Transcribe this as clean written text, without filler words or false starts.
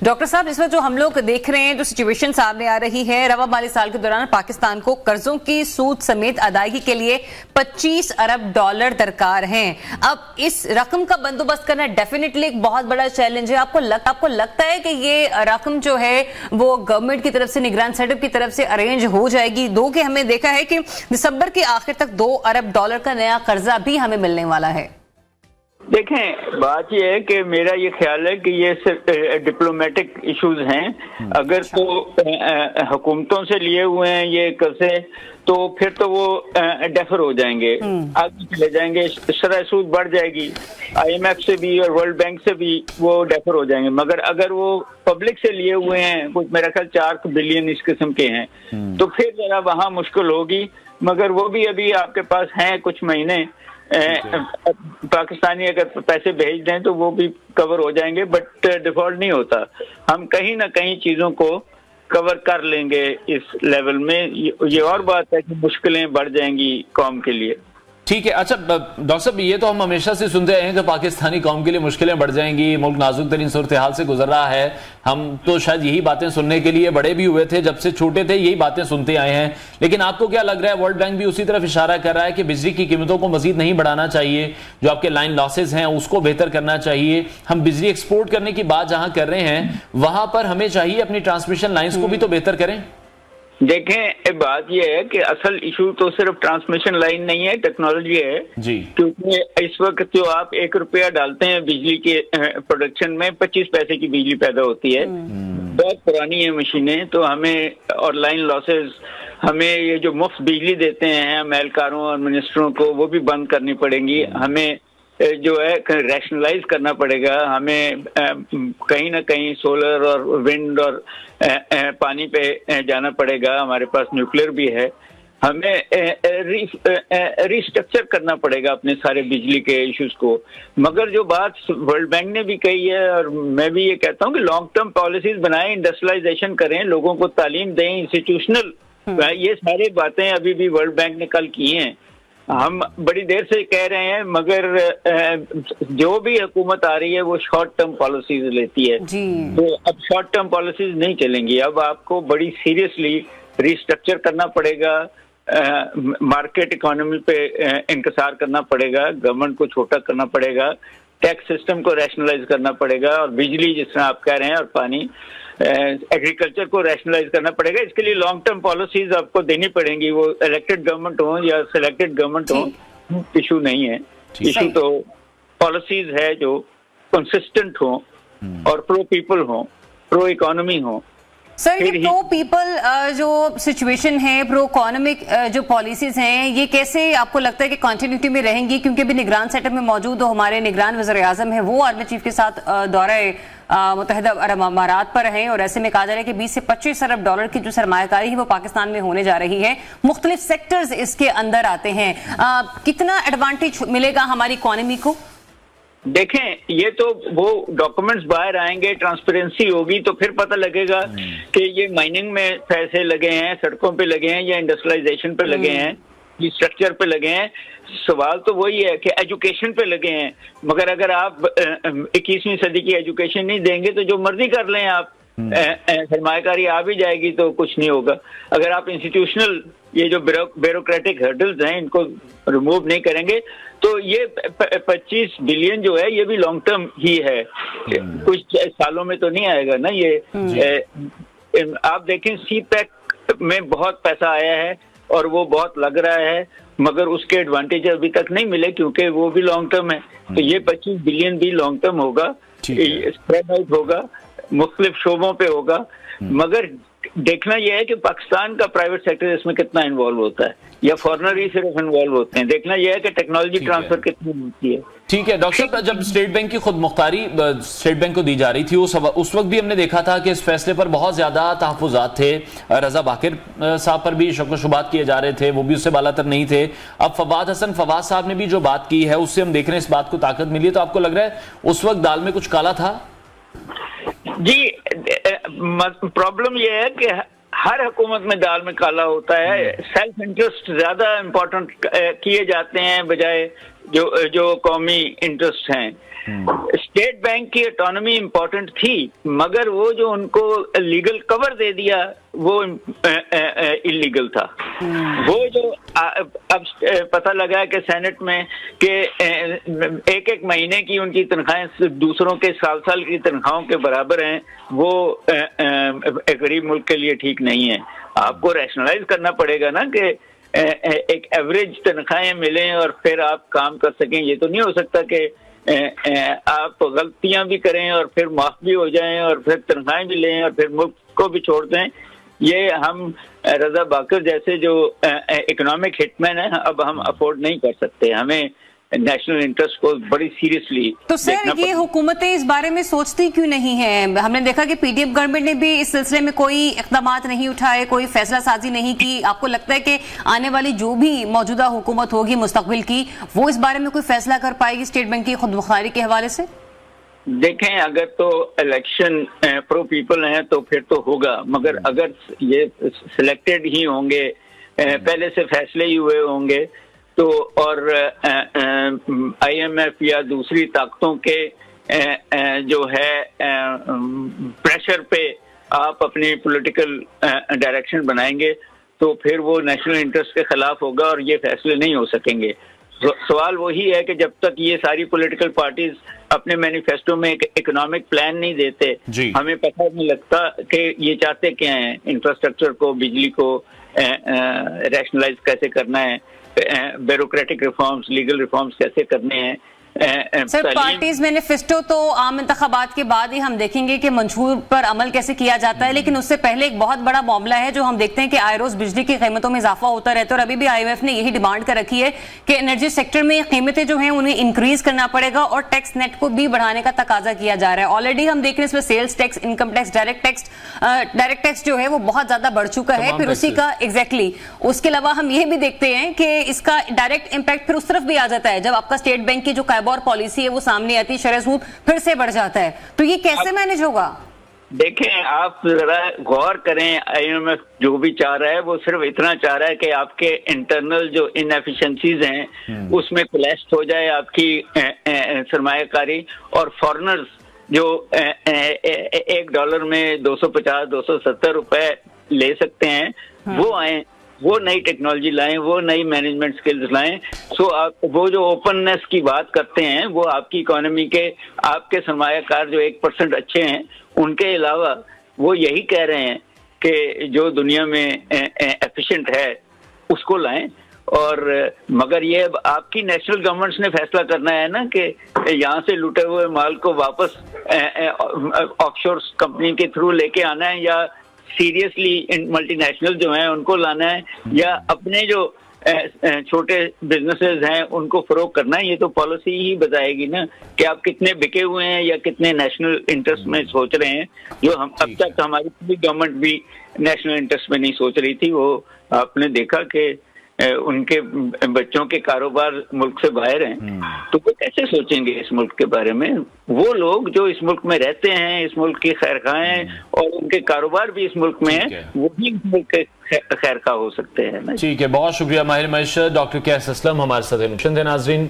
Doctor साहब, इस वक्त जो हम लोग देख रहे हैं, जो सिचुएशन सामने आ रही है, रवा माली साल के दौरान पाकिस्तान को कर्जों की सूद समेत अदायगी के लिए 25 अरब डॉलर दरकार हैं। अब इस रकम का बंदोबस्त करना डेफिनेटली एक बहुत बड़ा चैलेंज है। आपको लगता है कि ये रकम जो है वो गवर्नमेंट की तरफ से, निगरान सेटअप की तरफ से अरेंज हो जाएगी? दो कि हमने देखा है कि दिसंबर के आखिर तक 2 अरब डॉलर का नया कर्जा भी हमें मिलने वाला है। देखें, बात यह है कि मेरा ये ख्याल है कि ये सिर्फ डिप्लोमेटिक इश्यूज हैं। अगर तो हुकूमतों से लिए हुए हैं ये कर्जे, तो फिर तो वो डेफर हो जाएंगे, आगे चले जाएंगे, शरह सूद बढ़ जाएगी, IMF से भी और वर्ल्ड बैंक से भी वो डेफर हो जाएंगे। मगर अगर वो पब्लिक से लिए हुए हैं, कुछ मेरा ख्याल 4 बिलियन इस किस्म के हैं, तो फिर जरा वहां मुश्किल होगी। मगर वो भी अभी आपके पास हैं कुछ महीने, पाकिस्तानी अगर पैसे भेज दें तो वो भी कवर हो जाएंगे, बट डिफॉल्ट नहीं होता। हम कहीं ना कहीं चीजों को कवर कर लेंगे इस लेवल में। ये और बात है कि मुश्किलें बढ़ जाएंगी कौम के लिए। ठीक है। अच्छा डॉक्टर साहब, ये तो हम हमेशा से सुनते आए हैं कि पाकिस्तानी कौम के लिए मुश्किलें बढ़ जाएंगी, मुल्क नाजुक तरीन सूरत हाल से गुजर रहा है। हम तो शायद यही बातें सुनने के लिए बड़े भी हुए थे, जब से छोटे थे यही बातें सुनते आए हैं। लेकिन आपको क्या लग रहा है, वर्ल्ड बैंक भी उसी तरफ इशारा कर रहा है कि बिजली की कीमतों को मजीद नहीं बढ़ाना चाहिए, जो आपके लाइन लॉसेज हैं उसको बेहतर करना चाहिए। हम बिजली एक्सपोर्ट करने की बात जहां कर रहे हैं, वहां पर हमें चाहिए अपनी ट्रांसमिशन लाइन्स को भी तो बेहतर करें। देखें, बात यह है कि असल इशू तो सिर्फ ट्रांसमिशन लाइन नहीं है, टेक्नोलॉजी है जी। क्योंकि इस वक्त जो आप 1 रुपया डालते हैं बिजली के प्रोडक्शन में, 25 पैसे की बिजली पैदा होती है। बहुत पुरानी है मशीनें, तो हमें और लाइन लॉसेस, हमें ये जो मुफ्त बिजली देते हैं महलकारों और मिनिस्टरों को, वो भी बंद करनी पड़ेंगी। हमें जो है रैशनलाइज करना पड़ेगा। हमें कहीं ना कहीं सोलर और विंड और पानी पे जाना पड़ेगा। हमारे पास न्यूक्लियर भी है। हमें रिस्ट्रक्चर करना पड़ेगा अपने सारे बिजली के इश्यूज को। मगर जो बात वर्ल्ड बैंक ने भी कही है, और मैं भी ये कहता हूँ कि लॉन्ग टर्म पॉलिसीज बनाएं, इंडस्ट्रियलाइजेशन करें, लोगों को तालीम दें, इंस्टीट्यूशनल, ये सारी बातें अभी भी वर्ल्ड बैंक ने कल की हैं। हम बड़ी देर से कह रहे हैं, मगर जो भी हुकूमत आ रही है वो शॉर्ट टर्म पॉलिसीज लेती है। तो अब शॉर्ट टर्म पॉलिसीज नहीं चलेंगी। अब आपको बड़ी सीरियसली रिस्ट्रक्चर करना पड़ेगा, मार्केट इकोनॉमी पे इंकसार करना पड़ेगा, गवर्नमेंट को छोटा करना पड़ेगा, टैक्स सिस्टम को रैशनलाइज करना पड़ेगा, और बिजली जिस तरह आप कह रहे हैं और पानी, एग्रीकल्चर को रैशनलाइज करना पड़ेगा। इसके लिए लॉन्ग टर्म पॉलिसीज आपको देनी पड़ेंगी, वो इलेक्टेड गवर्नमेंट हो या सिलेक्टेड गवर्नमेंट हो, इशू नहीं है। इशू तो पॉलिसीज है जो कंसिस्टेंट हो और प्रो पीपल हो, प्रो इकोनॉमी हो। सर, ये प्रो पीपल जो सिचुएशन है, प्रो इकोनॉमिक जो पॉलिसीज हैं, ये कैसे आपको लगता है कि कंटिन्यूटी में रहेंगी? क्योंकि अभी निगरान सेटअप में मौजूद हमारे निगरान वज़ीर-ए-आज़म है, वो आर्मी चीफ के साथ दौरे मुत्तहिदा अरब अमारात पर हैं, और ऐसे में कहा जा रहा है कि 20 से 25 अरब डॉलर की जो सरमायाकारी है वो पाकिस्तान में होने जा रही है। मुख्तलिफ सेक्टर्स इसके अंदर आते हैं। कितना एडवांटेज मिलेगा हमारी इकोनॉमी को? देखें, ये तो वो डॉक्यूमेंट्स बाहर आएंगे, ट्रांसपेरेंसी होगी, तो फिर पता लगेगा कि ये माइनिंग में पैसे लगे हैं, सड़कों पे लगे हैं, या इंडस्ट्रियलाइजेशन पे लगे हैं, स्ट्रक्चर पे लगे हैं। सवाल तो वही है कि एजुकेशन पे लगे हैं। मगर अगर आप 21वीं सदी की एजुकेशन नहीं देंगे तो जो मर्जी कर लें आप, सरमायाकारी आ भी जाएगी तो कुछ नहीं होगा। अगर आप इंस्टीट्यूशनल ये जो ब्यूरोक्रेटिक हर्डल्स हैं इनको रिमूव नहीं करेंगे, तो ये 25 बिलियन जो है ये भी लॉन्ग टर्म ही है, कुछ सालों में तो नहीं आएगा ना ये। आप देखें, CPEC में बहुत पैसा आया है और वो बहुत लग रहा है, मगर उसके एडवांटेज अभी तक नहीं मिले क्योंकि वो भी लॉन्ग टर्म है। तो ये 25 बिलियन भी लॉन्ग टर्म होगा, स्प्रेड आउट होगा, मुख्तलिफ शोबों पे होगा। मगर देखना यह है कि पाकिस्तान का प्राइवेट सेक्टर इसमें कितना इन्वॉल्व होता है, या फॉरेनर ही सिर्फ इन्वॉल्व होते हैं। देखना यह है कि टेक्नोलॉजी ट्रांसफर कितनी होती है। ठीक है डॉक्टर साहब, जब स्टेट बैंक की खुद मुख्तारी स्टेट बैंक को दी जा रही थी, उस वक्त भी हमने देखा था कि इस फैसले पर बहुत ज्यादा तहफ़्फ़ुज़ात थे। रजा बाकिर साहब पर भी शक व शुबात किए जा रहे थे, वो भी उससे बालातर नहीं थे। अब फवाद साहब ने भी जो बात की है उससे हम देख रहे हैं इस बात को ताकत मिली है। तो आपको लग रहा है उस वक्त दाल में कुछ काला था? जी, प्रॉब्लम यह है कि हर हुकूमत में दाल में काला होता है। सेल्फ इंटरेस्ट ज्यादा इम्पोर्टेंट किए जाते हैं बजाय जो कौमी इंटरेस्ट हैं। स्टेट बैंक की ऑटोनॉमी इम्पोर्टेंट थी, मगर वो जो उनको लीगल कवर दे दिया वो इलीगल था। वो जो अब पता लगा कि सेनेट में कि एक एक महीने की उनकी तनख्वाहें दूसरों के साल की तनख्वाहों के बराबर हैं, वो एक गरीब मुल्क के लिए ठीक नहीं है। आपको रैशनलाइज करना पड़ेगा ना कि एक एवरेज तनख्वाहें मिलें और फिर आप काम कर सकें। ये तो नहीं हो सकता कि आप गलतियां भी करें और फिर माफ भी हो जाएं और फिर तनख्वाहें भी लें और फिर मुल्क को भी छोड़ दें। ये हम रजा बाकर जैसे जो इकोनॉमिक हिटमैन है अब हम अफोर्ड नहीं कर सकते। हमें नेशनल इंटरेस्ट को बड़ी सीरियसली। तो सर ये हुकूमतें इस बारे में सोचती क्यों नहीं है? हमने देखा कि पीडीएफ गवर्नमेंट ने भी इस सिलसिले में कोई इक़दामात नहीं उठाए, कोई फैसला साजी नहीं की। आपको लगता है कि आने वाली जो भी मौजूदा हुकूमत होगी मुस्तकबिल की, वो इस बारे में कोई फैसला कर पाएगी स्टेट बैंक की खुदमुख्तारी के हवाले से? देखें, अगर तो इलेक्शन प्रो पीपल हैं तो फिर तो होगा, मगर अगर ये सिलेक्टेड ही होंगे, पहले से फैसले ही हुए होंगे तो, और IMF या दूसरी ताकतों के जो है प्रेशर पे आप अपनी पॉलिटिकल डायरेक्शन बनाएंगे तो फिर वो नेशनल इंटरेस्ट के खिलाफ होगा और ये फैसले नहीं हो सकेंगे। सवाल वही है कि जब तक ये सारी पॉलिटिकल पार्टीज अपने मैनिफेस्टो में एक इकोनॉमिक प्लान नहीं देते, हमें पता नहीं लगता कि ये चाहते क्या हैं। इंफ्रास्ट्रक्चर को, बिजली को रैशनलाइज कैसे करना है, ब्यूरोक्रेटिक रिफॉर्म्स, लीगल रिफॉर्म्स कैसे करने हैं। सर पार्टीज मैनिफेस्टो तो आम इंतखाबात के बाद ही हम देखेंगे कि मंशूर पर अमल कैसे किया जाता है, लेकिन उससे पहले एक बहुत बड़ा मामला है जो हम देखते हैं कि आए रोज बिजली की कीमतों में इजाफा होता रहता है और अभी भी IMF ने यही डिमांड कर रखी है कि एनर्जी सेक्टर में कीमतें जो हैं उन्हें इंक्रीज करना पड़ेगा और टैक्स नेट को भी बढ़ाने का तकाजा किया जा रहा है। ऑलरेडी हम देख रहे हैं इसमें sales tax, income tax, direct tax जो है वो बहुत ज्यादा बढ़ चुका है। फिर उसी का एग्जैक्टली उसके अलावा हम ये भी देखते हैं कि इसका डायरेक्ट इंपैक्ट फिर उस तरफ भी आ जाता है जब आपका स्टेट बैंक की जो और पॉलिसी है वो सामने आती है, शरह सूद फिर से बढ़ जाता है। तो ये कैसे मैनेज होगा? देखें, आप जरा गौर करें, IMF जो भी चाह रहा है वो सिर्फ इतना चाह रहा है कि आपके इंटरनल जो इनएफिशिएंसीज हैं उसमें कोलैप्स हो जाए आपकी सरमायाकारी, और फॉरेनर्स जो $1 में 250-270 रुपए ले सकते हैं वो आए, वो नई टेक्नोलॉजी लाएं, वो नई मैनेजमेंट स्किल्स लाएं। सो आप वो जो ओपननेस की बात करते हैं वो आपकी इकोनॉमी के, आपके सरमायाकार जो 1% अच्छे हैं उनके अलावा वो यही कह रहे हैं कि जो दुनिया में एफिशिएंट है उसको लाएं। और मगर ये आपकी नेशनल गवर्नमेंट्स ने फैसला करना है ना कि यहाँ से लुटे हुए माल को वापस ऑफशोर कंपनी के थ्रू लेके आना है या सीरियसली मल्टीनेशनल जो हैं उनको लाना है या अपने जो छोटे बिजनेसेस हैं उनको फरोग करना है। ये तो पॉलिसी ही बताएगी ना कि आप कितने बिके हुए हैं या कितने नेशनल इंटरेस्ट में सोच रहे हैं, जो हम अब तक हमारी पूरी गवर्नमेंट भी नेशनल इंटरेस्ट में नहीं सोच रही थी। वो आपने देखा कि उनके बच्चों के कारोबार मुल्क से बाहर हैं, तो वो कैसे सोचेंगे इस मुल्क के बारे में? वो लोग जो इस मुल्क में रहते हैं, इस मुल्क की खैरखाएं और उनके कारोबार भी इस मुल्क में हैं, वो भी इस मुल्क के खैरखा हो सकते हैं। ठीक है, बहुत शुक्रिया माहिर मईशत डॉक्टर कैस असलम हमारे साथ। नाज़रीन